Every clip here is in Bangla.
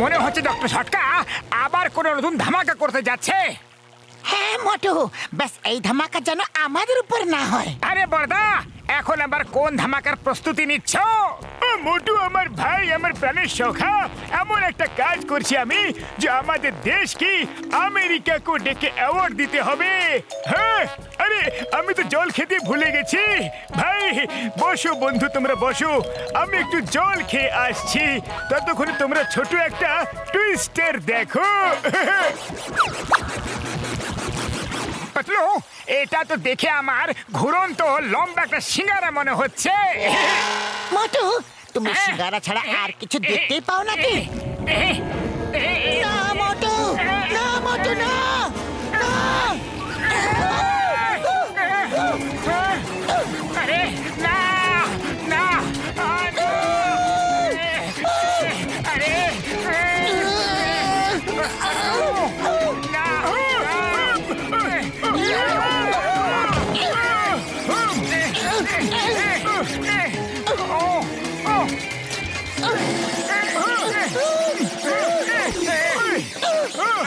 মনে হচ্ছে ডক্টর ঝটকা আবার কোন নতুন ধামাকা করতে যাচ্ছে। হ্যাঁ মোটু, বাস এই ধামাকা যেন আমাদের উপর না হয়। আরে বড়দা, এখন আবার কোন ধামাকার প্রস্তুতি নিচ্ছ? মোটু আমার ভাই, আমার প্রাণের সখা, এমন একটা কাজ করছি আমি যে আমাদের দেশকে আমেরিকাকে ডেকে অ্যাওয়ার্ড দিতে হবে। হ্যাঁ, আরে আমি তো জল খেতে ভুলে গেছি। ভাই বসো বন্ধু, তোমরা বসো, আমি একটু জল খেয়ে আসছি। ততক্ষণে তোমরা ছোট একটা টুইস্টার দেখো। পাতলু, এটা তো দেখে আমার ঘুরন্ত লম্বা একটা সিঙ্গারা মনে হচ্ছে। মোটু, তুমি সিঙ্গারা ছাড়া আর কিছু দেখতেই পাও নাকি? না মোটু, না মোটু, না। আরে না না, আরে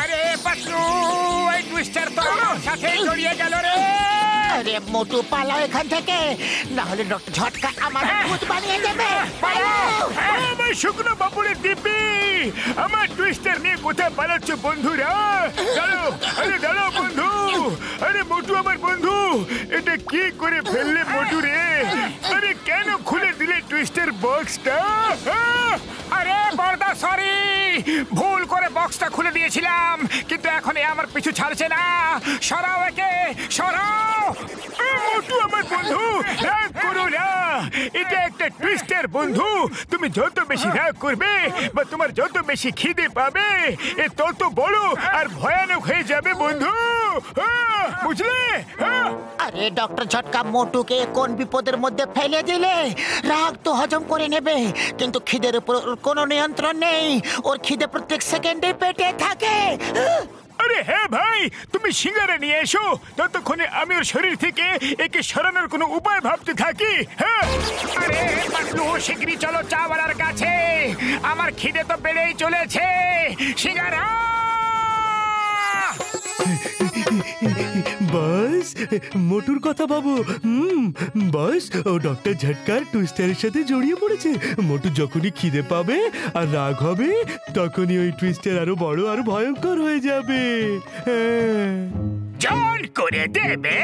আরে পাতলু, এই টুইস্টার তো আমার সাথে জড়িয়ে গেল রে। আরে মোটু, পালাও এখান থেকে, না হলে ডক্টর ঝটকা আমাদের ভূত বানিয়ে দেবে। আমার শুকনো বাবুলের দিব্যি, আমার টুইস্টার নিয়ে কোথায় পালাচ্ছ বন্ধুরা? দাঁড়াও, আরে দাঁড়াও বন্ধু। আরে মোটু আমার বন্ধু, এটা কি করে ফেললে মোটু রে? আরে কেন খুলে দিলে টুইস্টার বক্সটা? আরে বড়দা, সরি, ভুল করে বক্সটা খুলে দিয়েছিলাম, কিন্তু এখন এ আমার পিছু ছাড়ছে না। সরাও একে, সরাও। মোটু আমার বন্ধু, রাগ করো না, এটা একটা টুইস্টার বন্ধু। তুমি যত বেশি রাগ করবে বা তোমার যত বেশি খিদে পাবে, এ তত বড় আর ভয়ানক হয়ে যাবে বন্ধু, বুঝলে? আরে ডক্টর ঝটকা, মোটুকে কোন বিপদের মধ্যে ফেলে দিলে। রাগ তো হজম করে নেবে, কিন্তু খিদের উপর কোনো নিয়ন্ত্রণ নেই। ওর খিদে প্রত্যেক সেকেন্ডে পেটে থাকে। আরে হ্যাঁ ভাই, তুমি সিঙ্গারা নিয়ে এসো, ততক্ষণে আমি ওর শরীর থেকে একে সরানোর কোনো উপায় ভাবতে থাকি। হ্যাঁ, আরে পাতলু, শিগগিরই চলো চাওয়ালার কাছে, আমার খিদে তো বেড়েই চলেছে। সিঙ্গারা বস, মোটুর কথা ভাবো। বস, ও ডক্টর ঝটকার টুইস্টারের সাথে জড়িয়ে পড়েছে। মোটু যখনই খিদে পাবে আর রাগ হবে, তখনই ওই টুইস্টার আরো বড় আর ভয়ঙ্কর হয়ে যাবে। জল করে দেবে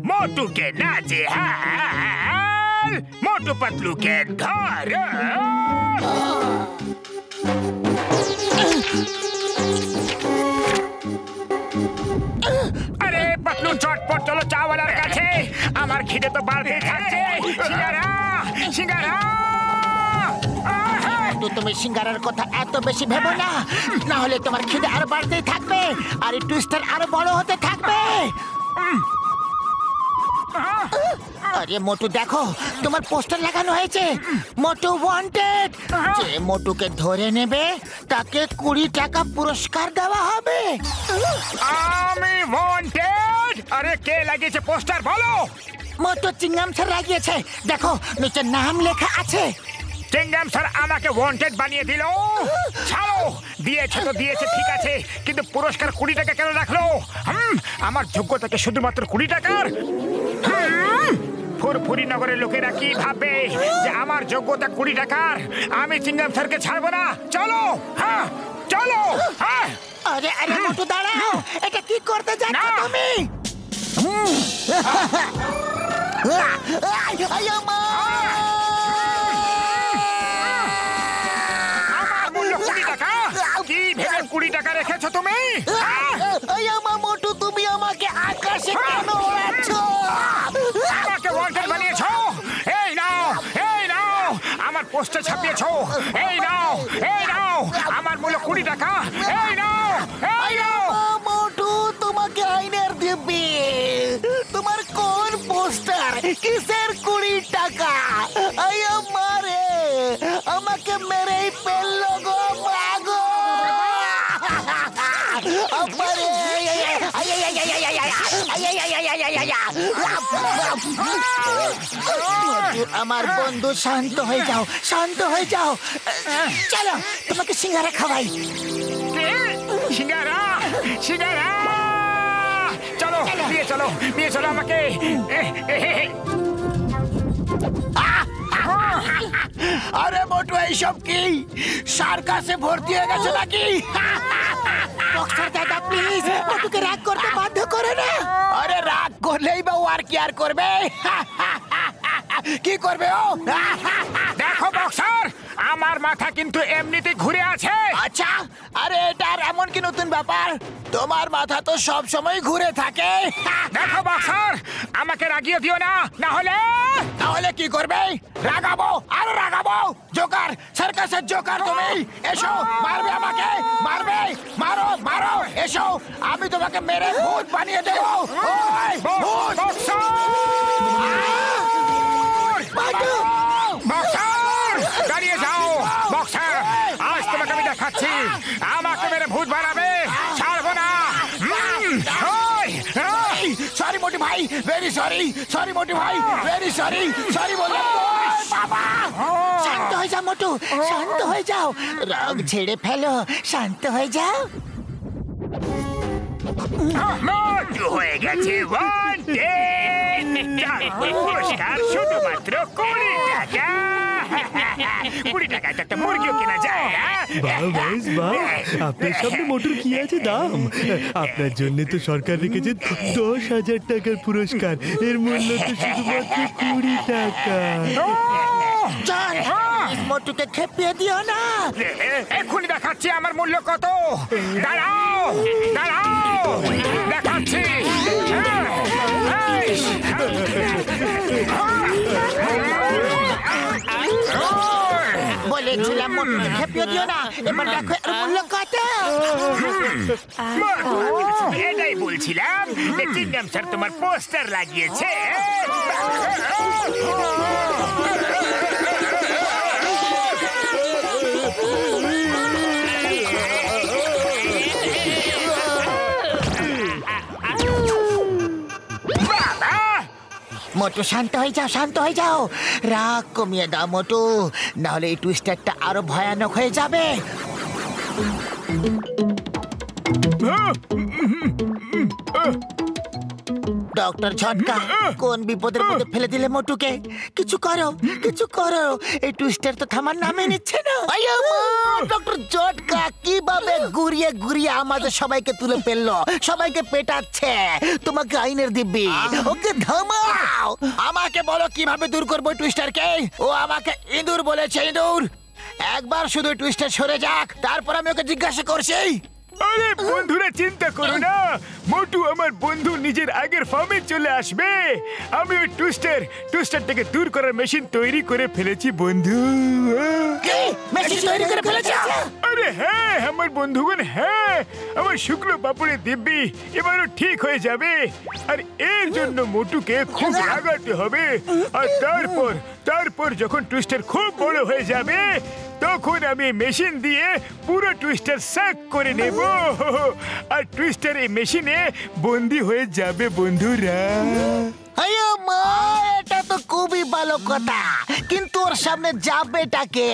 মোটুকে নাজেহাল, মোটু পাতলুকে ধর। আরে পাতলু, চটপট চলো চাওয়ালার কাছে, আমার খিদে তো বাড়তেই থাকছে। সিঙ্গারা, সিঙ্গারা। তুমি সিঙ্গারার কথা এত বেশি ভেবো না, না হলে তোমার খিদে আরো বাড়তেই থাকবে আর এই টুইস্টার আরো বড় হতে থাকবে। আরে মোটু, দেখো তোমার পোস্টার লাগানো হয়েছে, মোটু ওয়ান্টেড। যে মোটুকে ধরে নেবে তাকে 20 টাকা পুরস্কার দেওয়া হবে। আমি ওয়ান্টেড? আরে কে লাগিয়েছে পোস্টার বলো? মোটু চিংগাম স্যার লাগিয়েছে, দেখো নিচে নাম লেখা আছে। চিংগাম স্যার আমাকে ওয়ান্টেড বানিয়ে দিল? ছাড়ো, দিয়েছে তো দিয়েছে, ঠিক আছে, কিন্তু পুরস্কার 20 টাকা কেন রাখলো? আমার যোগ্যতাকে শুধুমাত্র 20 টাকার? ফুরফুরি নগরের লোকেরা কি ভাববে যে আমার যোগ্যতা 20 টাকার? আমি চিংগাম স্যারকে ছাড়বো না। চলো, হ্যাঁ চলো। আরে আরে মোটু, দাঁড়াও, এটা কি করতে যাচ্ছ তুমি? আমার মূল্য 20 টাকা? কি ভেবে 20 টাকা রেখেছো তুমি? মোটু, তুমি আমাকে আকাশে কেন ওড়াচ্ছ? আমাকে ওয়ান্টেড বানিয়েছো? এই নাও, এই নাও, আমার পোস্টার ছাপিয়েছো। এই নাও, এই নাও, আমার মূল্য 20 টাকা। এই নাও, এই নাও। মোটু, তোমাকে আইনের দিব্যি, তোমার কোন কিসের 20 টাকা? আয়া মারে, আমাকে মেরেই ফেললো গো মাগো। আমারে আমার বন্ধু, শান্ত হয়ে যাও, শান্ত হয়ে যাও। চলো তোমাকে সিঙ্গারা খাওয়াই। সিঙ্গারা, সিঙ্গারা, চলো নিয়ে চলো, নিয়ে চলো আমাকে। আরে মোটু, এইসব কি সার্কাসে ভর্তি হয়ে গেছে নাকি? বক্সার দাদা প্লিজ মোটুকে রাগ করতে বাধ্য করো না। আরে রাগ করলেই বা ও আর কি আর করবে? কি করবে ও? দেখো বক্সার, আমার মাথা কিন্তু এমনিতে ঘুরে আছে। আচ্ছা, আরে এটা আর এমন কি নতুন ব্যাপার? তোমার মাথা তো সব সময় ঘুরে থাকে। দেখো বক্সার, আমাকে রাগিয়ে দিও না, না হলে কি করবে? রাগাবো, আরো রাগাবো। জোকার, সার্কাসের জোকার তুমি। এসো, মারবে আমাকে, মারবে, মারো মারো, এসো, আমি তোমাকে মেরে ভূত বানিয়ে দেবো। ভূত! বক্সার, দাঁড়িয়ে যাও। বক্সার, আজ তোমাকে আমি দেখাচ্ছি, আমাকে মেরে ভূত বানাবে, ছাড়বো না। সরি মোটি ভাই, ভেরি সরি। সরি মোটি ভাই, ভেরি সরি। সরি বলে বাবা। শান্ত হয়ে যাও মোটু, শান্ত হয়ে যাও, রাগ ছেড়ে ফেলো, শান্ত হয়ে যাও। মোটু হয়ে গেছে পুরস্কার শুধুমাত্র 20 টাকা। 20 টাকায় তো একটা মুরগিও কেনা যায়। আপনার সামনে মোটর কি আছে দাম? আপনার জন্য তো সরকার রেখেছে 10,000 টাকার পুরস্কার। এর মূল্য তো শুধুমাত্র 20 টাকা। মোটুকে খেপিয়ে দিও না। এক্ষুনি দেখাচ্ছি আমার মূল্য কত। দাঁড়াও দাঁড়াও, দেখাচ্ছি। বলেছিলাম মোটুকে খেপিয়ে দিও না। এবার দেখো এর মূল্য কত। এটাই বলছিলাম, চিংগাম স্যার তোমার পোস্টার লাগিয়েছে। মোটু শান্ত হয়ে যাও, শান্ত হয়ে যাও, রাগ কমিয়ে দাও মোটু, নাহলে এই টুইস্টারটা আরো ভয়ানক হয়ে যাবে। ডক্টর ঝটকা, কোন বিপদের মধ্যে ফেলে দিলে মোটুকে? কিছু করো, কিছু করো, এই টুইস্টার তো থামার নামে নিচ্ছে না। ডক্টর ঝটকা কিভাবে ঘুরিয়ে ঘুরিয়ে আমাদের সবাইকে তুলে ফেললো, সবাইকে পেটাচ্ছে। তোমাকে আইনের দিব্যি, ওকে থামাও। আমাকে বলো কিভাবে দূর করবো টুইস্টারকে? ও আমাকে ইঁদুর বলেছে, ইঁদুর। একবার শুধু টুইস্টার সরে যাক, তারপর আমি ওকে জিজ্ঞাসা করছি। আরে বন্ধুরা, চিন্তা করো না, মোটু আমার বন্ধু নিজের আগের ফর্মে চলে আসবে। আমি ওই টুইস্টারটাকে দূর করার মেশিন তৈরি করে ফেলেছি বন্ধু। মেশিন তৈরি করে ফেলেছে? আরে হ্যাঁ আমার বন্ধুগণ, হ্যাঁ, আমার শুকনো পাপড়ের দিব্যি এবারও ঠিক হয়ে যাবে। আর এর জন্য মোটুকে খুব লাগাতে হবে। আর তারপর যখন টুইস্টার খুব বড় হয়ে যাবে, তখন আমি মেশিন দিয়ে পুরো টুইস্টার সাক করে নেব। আর টুইস্টার এই মেশিনে বন্দি হয়ে যাবে বন্ধুরা। এটা তো খুবই ভালো কথা, কিন্তু ওর সামনে যাবেটাকে?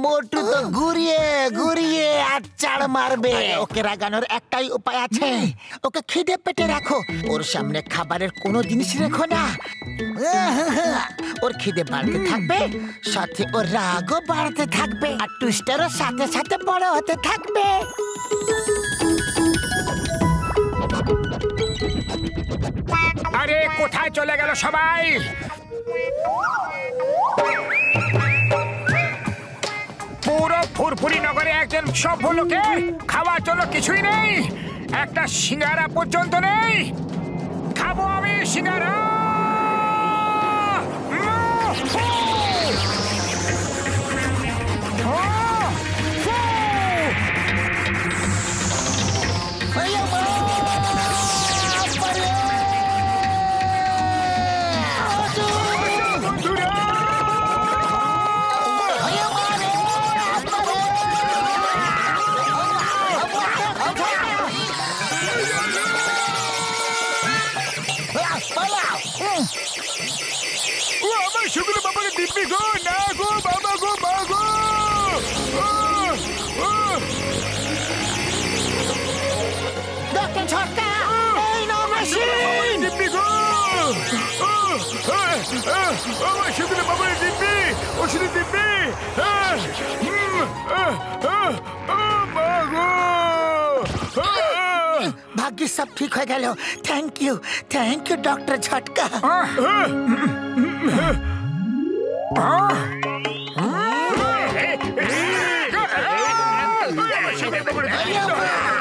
মোটু তো ঘুরিয়ে ঘুরিয়ে আচাড় মারবে। ওকে রাগানোর একটাই উপায় আছে, ওকে খিদে পেটে রাখো। ওর সামনে খাবারের কোনো জিনিস রেখো না। ওর খিদে বাড়তে থাকবে, সাথে ওর রাগও বাড়তে থাকবে, আর টুইস্টারও সাথে সাথে বড় হতে থাকবে। আরে কোথায় চলে গেল সবাই? পুরো ফুরফুরি নগরে একজন সভ্য লোকের খাওয়ার জন্য কিছুই নেই, একটা সিঙ্গারা পর্যন্ত নেই। খাবো আমি সিঙ্গারা। ও আমার শুকনো বাবলের দিব্যি গো, না গো বাবা গো, মা গো। ডক্টর ঝটকা, এই নাও মেশিন। দিব্যি গো, আমার শুকনো বাবলের দিব্যি, ওষুধের দিব্যি। মা গো। ভাগ্যিস সব ঠিক হয়ে গেল। থ্যাংক ইউ ডক্টর ঝটকা। আমার শুকনো বাবলের দিব্যি।